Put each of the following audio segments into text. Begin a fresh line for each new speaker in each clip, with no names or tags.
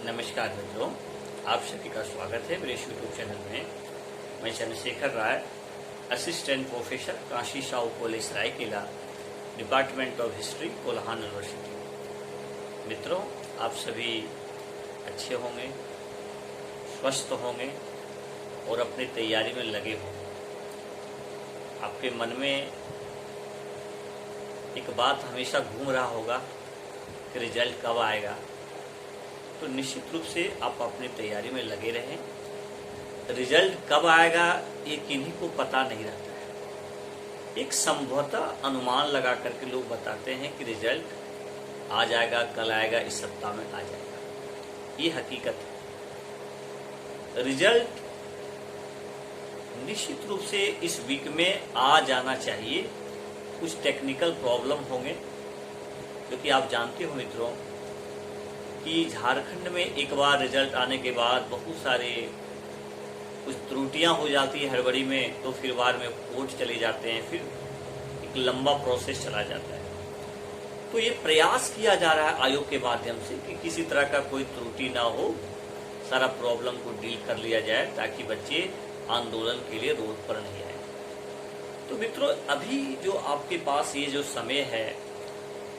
नमस्कार मित्रों, आप सभी का स्वागत है मेरे यूट्यूब चैनल में। मैं Chandrashekhar Rai, assistant professor, Kashi Sahu college Saraikela, department of history, Kolhan university. मित्रों, आप सभी अच्छे होंगे, स्वस्थ होंगे और अपनी तैयारी में लगे होंगे। आपके मन में एक बात हमेशा घूम रहा होगा कि रिजल्ट कब आएगा, तो निश्चित रूप से आप अपनी तैयारी में लगे रहें। रिजल्ट कब आएगा ये किन्हीं को पता नहीं रहता है। एक संभवतः अनुमान लगा करके लोग बताते हैं कि रिजल्ट आ जाएगा, कल आएगा, इस सप्ताह में आ जाएगा। ये हकीकत है। रिजल्ट निश्चित रूप से इस वीक में आ जाना चाहिए। कुछ टेक्निकल प्रॉब्लम होंगे, क्योंकि आप जानते हो मित्रों कि झारखंड में एक बार रिजल्ट आने के बाद बहुत सारे कुछ त्रुटियां हो जाती है हड़बड़ी में, तो फिर बार में कोर्ट चले जाते हैं, फिर एक लंबा प्रोसेस चला जाता है। तो ये प्रयास किया जा रहा है आयोग के माध्यम से कि किसी तरह का कोई त्रुटि ना हो, सारा प्रॉब्लम को डील कर लिया जाए ताकि बच्चे आंदोलन के लिए रोड पर नहीं आए। तो मित्रों, अभी जो आपके पास ये जो समय है,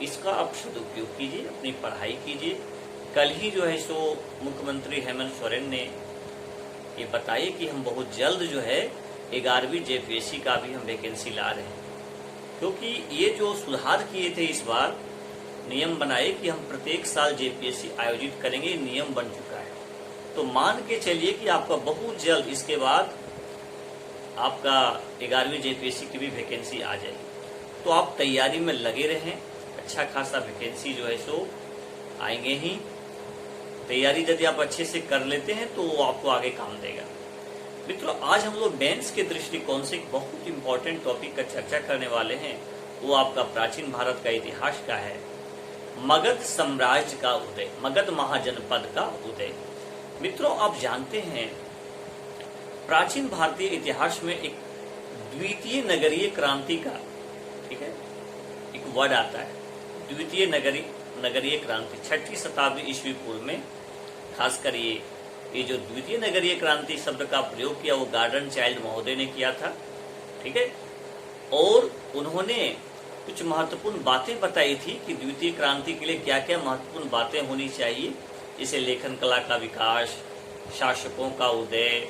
इसका आप सदुपयोग कीजिए, अपनी पढ़ाई कीजिए। कल ही जो है सो मुख्यमंत्री हेमंत सोरेन ने ये बताया कि हम बहुत जल्द जो है 11वीं जेपीएससी का भी हम वैकेंसी ला रहे हैं, क्योंकि ये जो सुधार किए थे इस बार, नियम बनाए कि हम प्रत्येक साल जेपीएससी आयोजित करेंगे, नियम बन चुका है। तो मान के चलिए कि आपका बहुत जल्द इसके बाद आपका 11वीं जेपीएससी की भी वैकेंसी आ जाएगी। तो आप तैयारी में लगे रहें, अच्छा खासा वैकेंसी जो है सो आएंगे ही। तैयारी यदि आप अच्छे से कर लेते हैं तो वो आपको आगे काम देगा। मित्रों, आज हम लोग मेंस के दृष्टिकोण से एक बहुत इंपॉर्टेंट टॉपिक का चर्चा करने वाले हैं। वो आपका प्राचीन भारत का इतिहास का है, मगध साम्राज्य का उदय, मगध महाजनपद का उदय। मित्रों, आप जानते हैं प्राचीन भारतीय इतिहास में एक द्वितीय नगरीय क्रांति का, ठीक है, एक वर्ड आता है, द्वितीय नगरीय क्रांति। 6वीं शताब्दी ईस्वी पूर्व में खासकर ये जो द्वितीय नगरीय क्रांति शब्द का प्रयोग किया वो गार्डन चाइल्ड महोदय ने किया था, ठीक है। और उन्होंने कुछ महत्वपूर्ण बातें बताई थी कि द्वितीय क्रांति के लिए क्या क्या महत्वपूर्ण बातें होनी चाहिए, जैसे लेखन कला का विकास, शासकों का उदय,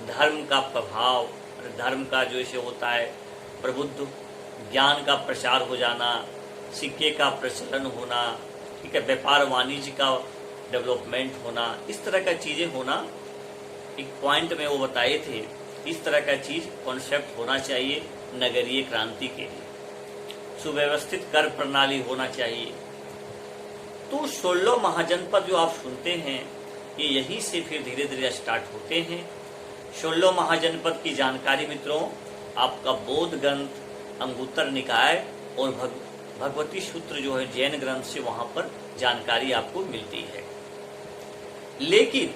धर्म का प्रभाव, धर्म का जो ऐसे होता है प्रबुद्ध, ज्ञान का प्रचार हो जाना, सिक्के का प्रचलन होना, ठीक है, व्यापार वाणिज्य का डेवलपमेंट होना, इस तरह का चीजें होना। एक पॉइंट में वो बताए थे, इस तरह का चीज कॉन्सेप्ट होना चाहिए नगरीय क्रांति के लिए। सुव्यवस्थित कर प्रणाली होना चाहिए। तो 16 महाजनपद जो आप सुनते हैं, ये यहीं से फिर धीरे धीरे स्टार्ट होते हैं। 16 महाजनपद की जानकारी मित्रों आपका बोध ग्रंथ, अंगुत्तर निकाय और भगवती सूत्र जो है जैन ग्रंथ से वहां पर जानकारी आपको मिलती है। लेकिन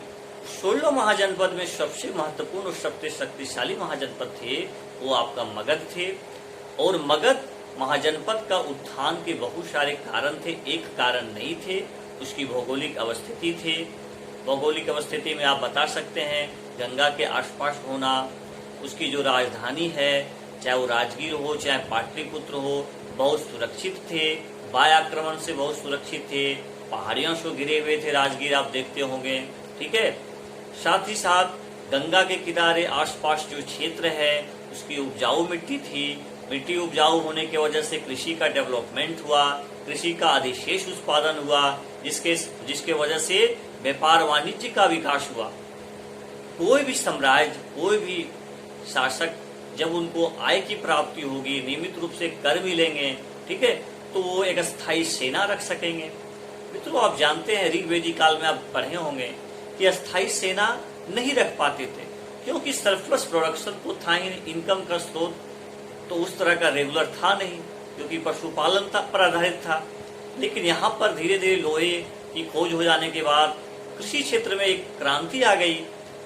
16 महाजनपद में सबसे महत्वपूर्ण और सबसे शक्तिशाली महाजनपद थे वो आपका मगध थे। और मगध महाजनपद का उत्थान के बहुत सारे कारण थे, एक कारण नहीं थे, उसकी भौगोलिक अवस्थिति थे। भौगोलिक अवस्थिति में आप बता सकते हैं गंगा के आसपास होना, उसकी जो राजधानी है, चाहे वो राजगीर हो चाहे पाटलिपुत्र हो, बहुत सुरक्षित थे, वायु आक्रमण से बहुत सुरक्षित थे, पहाड़ियों से घिरे हुए थे राजगीर, आप देखते होंगे, ठीक है। साथ ही साथ गंगा के किनारे आसपास जो क्षेत्र है उसकी उपजाऊ मिट्टी थी। मिट्टी उपजाऊ होने की वजह से कृषि का डेवलपमेंट हुआ, कृषि का अधिशेष उत्पादन हुआ, जिसके वजह से व्यापार वाणिज्य का विकास हुआ। कोई भी साम्राज्य, कोई भी शासक जब उनको आय की प्राप्ति होगी, नियमित रूप से कर मिलेंगे, ठीक है, तो वो एक स्थायी सेना रख सकेंगे। मित्रों, आप जानते हैं ऋग्वेदिक काल में आप पढ़े होंगे कि स्थायी सेना नहीं रख पाते थे, क्योंकि सरप्लस प्रोडक्शन तो था ही, इनकम का स्रोत तो उस तरह का रेगुलर था नहीं, क्योंकि पशुपालन पर आधारित था। लेकिन यहाँ पर धीरे धीरे लोहे की खोज हो जाने के बाद कृषि क्षेत्र में एक क्रांति आ गई।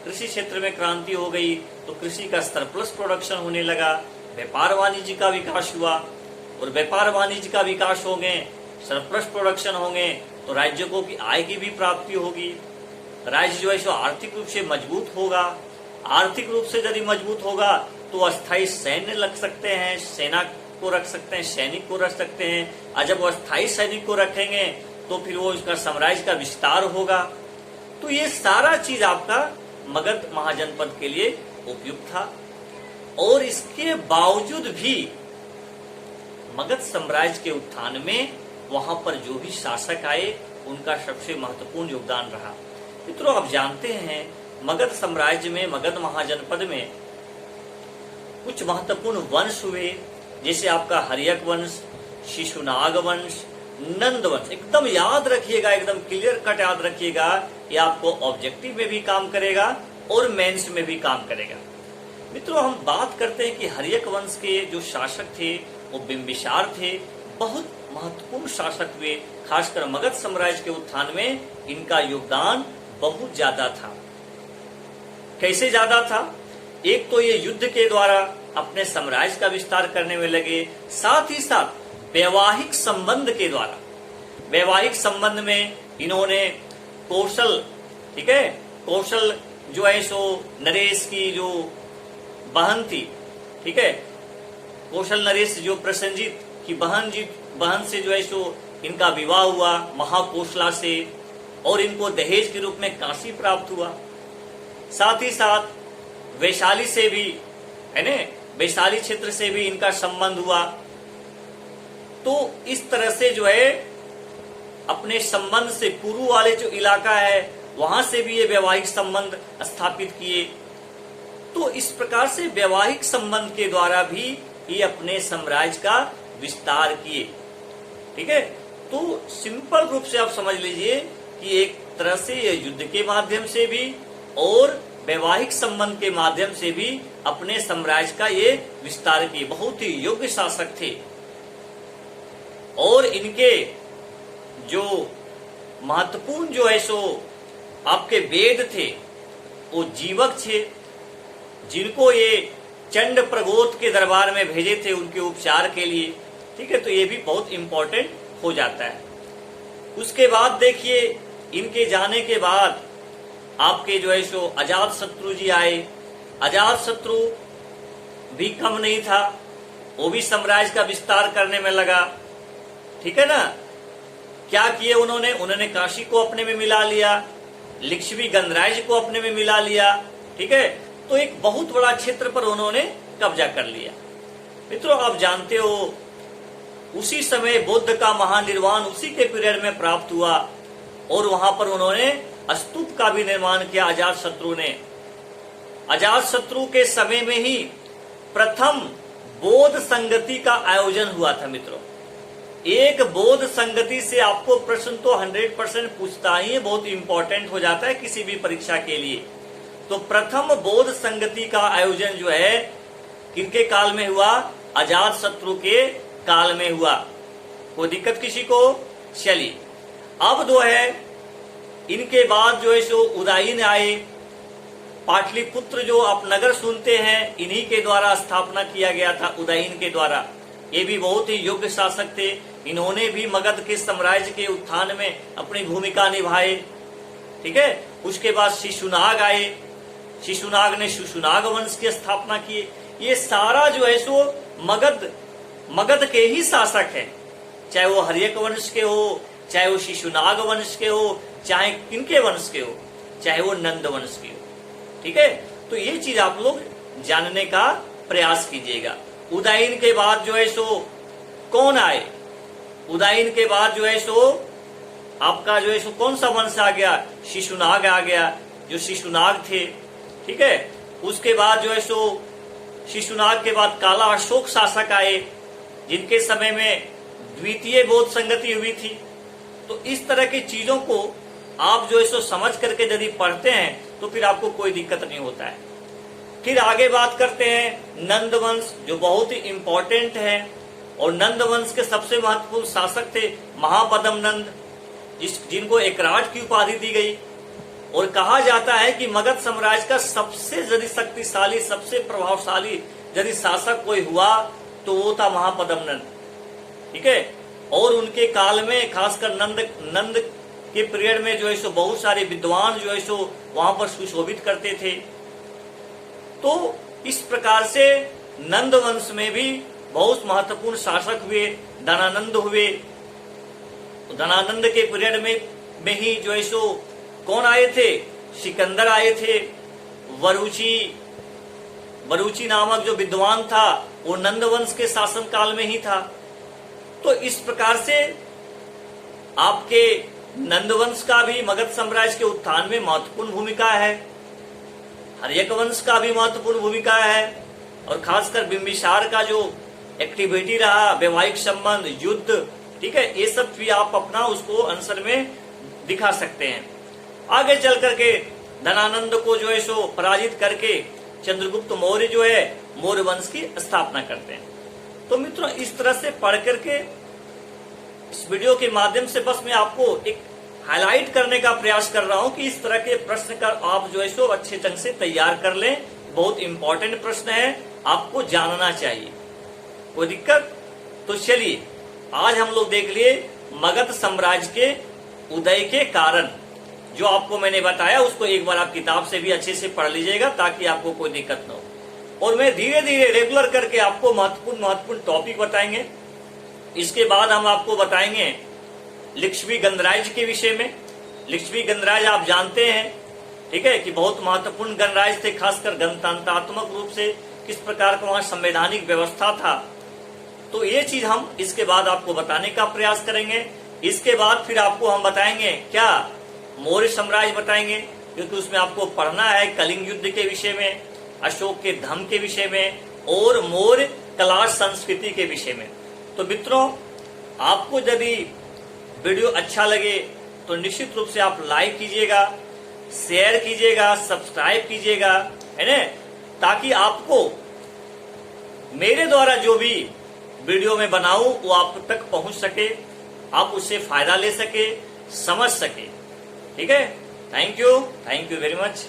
कृषि क्षेत्र में क्रांति हो गई तो कृषि का सरप्लस प्रोडक्शन होने लगा, व्यापार वाणिज्य का विकास हुआ, और व्यापार वाणिज्य का विकास हो गए, सरप्लस प्रोडक्शन होंगे तो राज्यों की आय की भी प्राप्ति होगी, राज्य जो है सो आर्थिक रूप से मजबूत होगा, आर्थिक रूप से यदि मजबूत होगा तो अस्थायी सैन्य लग सकते हैं, सेना को रख सकते हैं, सैनिक को रख सकते हैं, और जब वो अस्थायी सैनिक को रखेंगे तो फिर वो उसका साम्राज्य का विस्तार होगा। तो ये सारा चीज आपका मगध महाजनपद के लिए उपयुक्त था। और इसके बावजूद भी मगध साम्राज्य के उत्थान में वहां पर जो भी शासक आए उनका सबसे महत्वपूर्ण योगदान रहा। मित्रों, आप जानते हैं मगध साम्राज्य में, मगध महाजनपद में कुछ महत्वपूर्ण वंश हुए, जैसे आपका हर्यक वंश, शिशुनाग वंश, नंद वंश। एकदम याद रखिएगा, एकदम क्लियर कट याद रखिएगा, ये आपको ऑब्जेक्टिव में भी काम करेगा और मेंस में भी काम करेगा। मित्रों, हम बात करते हैं कि हर्यक वंश के जो शासक थे वो बिंबिसार थे, बहुत महत्वपूर्ण शासक हुए, खासकर मगध साम्राज्य के उत्थान में इनका योगदान बहुत ज्यादा था। कैसे ज्यादा था? एक तो ये युद्ध के द्वारा अपने साम्राज्य का विस्तार करने में लगे, साथ ही साथ वैवाहिक संबंध के द्वारा, वैवाहिक संबंध में इन्होंने कौशल, ठीक है, कौशल जो है सो नरेश की जो बहन थी, ठीक है, कौशल नरेश जो प्रसेनजीत की बहन से जो है सो इनका विवाह हुआ महाकौशला से, और इनको दहेज के रूप में काशी प्राप्त हुआ। साथ ही साथ वैशाली से भी, है ना, वैशाली क्षेत्र से भी इनका संबंध हुआ। तो इस तरह से जो है अपने संबंध से कुरु वाले जो इलाका है वहां से भी ये वैवाहिक संबंध स्थापित किए। तो इस प्रकार से वैवाहिक संबंध के द्वारा भी ये अपने साम्राज्य का विस्तार किए। ठीक है, तो सिंपल रूप से आप समझ लीजिए कि एक तरह से ये युद्ध के माध्यम से भी और वैवाहिक संबंध के माध्यम से भी अपने साम्राज्य का ये विस्तार किए। बहुत ही योग्य शासक थे और इनके जो महत्वपूर्ण जो है सो आपके वेद थे वो जीवक थे, जिनको ये चंड प्रगोत के दरबार में भेजे थे उनके उपचार के लिए। ठीक है, तो ये भी बहुत इंपॉर्टेंट हो जाता है। उसके बाद देखिए, इनके जाने के बाद आपके जो है सो अजात शत्रु जी आए। अजात शत्रु भी कम नहीं था, वो भी साम्राज्य का विस्तार करने में लगा। ठीक है ना, क्या किए उन्होंने काशी को अपने में मिला लिया, लिच्छवी गणराज्य को अपने में मिला लिया। ठीक है, तो एक बहुत बड़ा क्षेत्र पर उन्होंने कब्जा कर लिया। मित्रों, आप जानते हो उसी समय बुद्ध का महानिर्वाण उसी के पीरियड में प्राप्त हुआ और वहां पर उन्होंने स्तूप का भी निर्माण किया अजात शत्रु ने। अजात शत्रु के समय में ही प्रथम बौद्ध संगति का आयोजन हुआ था। मित्रों, एक बौद्ध संगति से आपको प्रश्न तो 100% पूछता ही है, बहुत इंपॉर्टेंट हो जाता है किसी भी परीक्षा के लिए। तो प्रथम बौद्ध संगति का आयोजन जो है किनके काल में हुआ? अजात शत्रु के काल में हुआ। कोई दिक्कत किसी को? चलिए, अब जो है इनके बाद जो है सो उदयन आए। पाटलिपुत्र जो आप नगर सुनते हैं, इन्हीं के द्वारा स्थापना किया गया था, उदयन के द्वारा। ये भी बहुत ही योग्य शासक थे, इन्होंने भी मगध के साम्राज्य के उत्थान में अपनी भूमिका निभाई। ठीक है, उसके बाद शिशुनाग आए, शिशुनाग ने शिशुनाग वंश की स्थापना की। ये सारा जो है सो मगध के ही शासक है, चाहे वो हर्यक वंश के हो, चाहे वो शिशुनाग वंश के हो, चाहे किनके वंश के हो, चाहे वो नंद वंश के हो। ठीक है, तो ये चीज आप लोग जानने का प्रयास कीजिएगा। उदयन के बाद जो है सो कौन आए? उदयन के बाद जो है सो आपका जो है सो कौन सा वंश आ गया? शिशुनाग आ गया, जो शिशुनाग थे। ठीक है, उसके बाद जो है सो शिशुनाग के बाद काला अशोक शासक आए, जिनके समय में द्वितीय बौद्ध संगति हुई थी। तो इस तरह की चीजों को आप जो है सो समझ करके यदि पढ़ते हैं तो फिर आपको कोई दिक्कत नहीं होता है। फिर आगे बात करते हैं नंद वंश, जो बहुत ही इंपॉर्टेंट है। और नंद वंश के सबसे महत्वपूर्ण शासक थे महापद्म नंद, जिनको एकराज की उपाधि दी गई। और कहा जाता है कि मगध साम्राज्य का सबसे यदि शक्तिशाली, सबसे प्रभावशाली यदि शासक कोई हुआ तो वो था महापद्म नंद। ठीक है, और उनके काल में खासकर नंद के पीरियड में जो है सो बहुत सारे विद्वान जो है सो वहां पर सुशोभित करते थे। तो इस प्रकार से नंद वंश में भी बहुत महत्वपूर्ण शासक हुए, धनानंद हुए। धनानंद के पीरियड में ही जो है सो कौन आए थे? सिकंदर आए थे। वरुची नामक जो विद्वान था वो नंद वंश के शासन काल में ही था। तो इस प्रकार से आपके नंद वंश का भी मगध साम्राज्य के उत्थान में महत्वपूर्ण भूमिका है, हर्यक वंश का भी महत्वपूर्ण भूमिका है, और खासकर बिंबिसार का जो एक्टिविटी रहा, वैवाहिक संबंध, युद्ध, ठीक है, ये सब भी आप अपना उसको आंसर में दिखा सकते हैं। आगे चल करके धनानंद को जो है सो पराजित करके चंद्रगुप्त मौर्य जो है मौर्य वंश की स्थापना करते हैं। तो मित्रों, इस तरह से पढ़ करके इस वीडियो के माध्यम से बस मैं आपको एक हाईलाइट करने का प्रयास कर रहा हूं कि इस तरह के प्रश्न का आप जो है सो अच्छे ढंग से तैयार कर लें। बहुत इंपॉर्टेंट प्रश्न है, आपको जानना चाहिए। कोई दिक्कत? तो चलिए आज हम लोग देख लिए मगध साम्राज्य के उदय के कारण। जो आपको मैंने बताया उसको एक बार आप किताब से भी अच्छे से पढ़ लीजिएगा ताकि आपको कोई दिक्कत न हो। और मैं धीरे धीरे रेगुलर करके आपको महत्वपूर्ण टॉपिक बताएंगे। इसके बाद हम आपको बताएंगे लिच्छवी गणराज्य के विषय में। लिच्छवी गणराज्य आप जानते हैं, ठीक है, कि बहुत महत्वपूर्ण गणराज्य थे, खासकर गणतंत्रात्मक रूप से किस प्रकार का वहां संवैधानिक व्यवस्था था। तो ये चीज हम इसके बाद आपको बताने का प्रयास करेंगे। इसके बाद फिर आपको हम बताएंगे क्या? मौर्य साम्राज्य बताएंगे, क्योंकि उसमें आपको पढ़ना है कलिंग युद्ध के विषय में, अशोक के धम्म के विषय में और मौर्य कला संस्कृति के विषय में। तो मित्रों, आपको यदि वीडियो अच्छा लगे तो निश्चित रूप से आप लाइक कीजिएगा, शेयर कीजिएगा, सब्सक्राइब कीजिएगा, है ना, ताकि आपको मेरे द्वारा जो भी वीडियो में बनाऊं वो आप तक पहुंच सके, आप उससे फायदा ले सके, समझ सके। ठीक है, थैंक यू वेरी मच।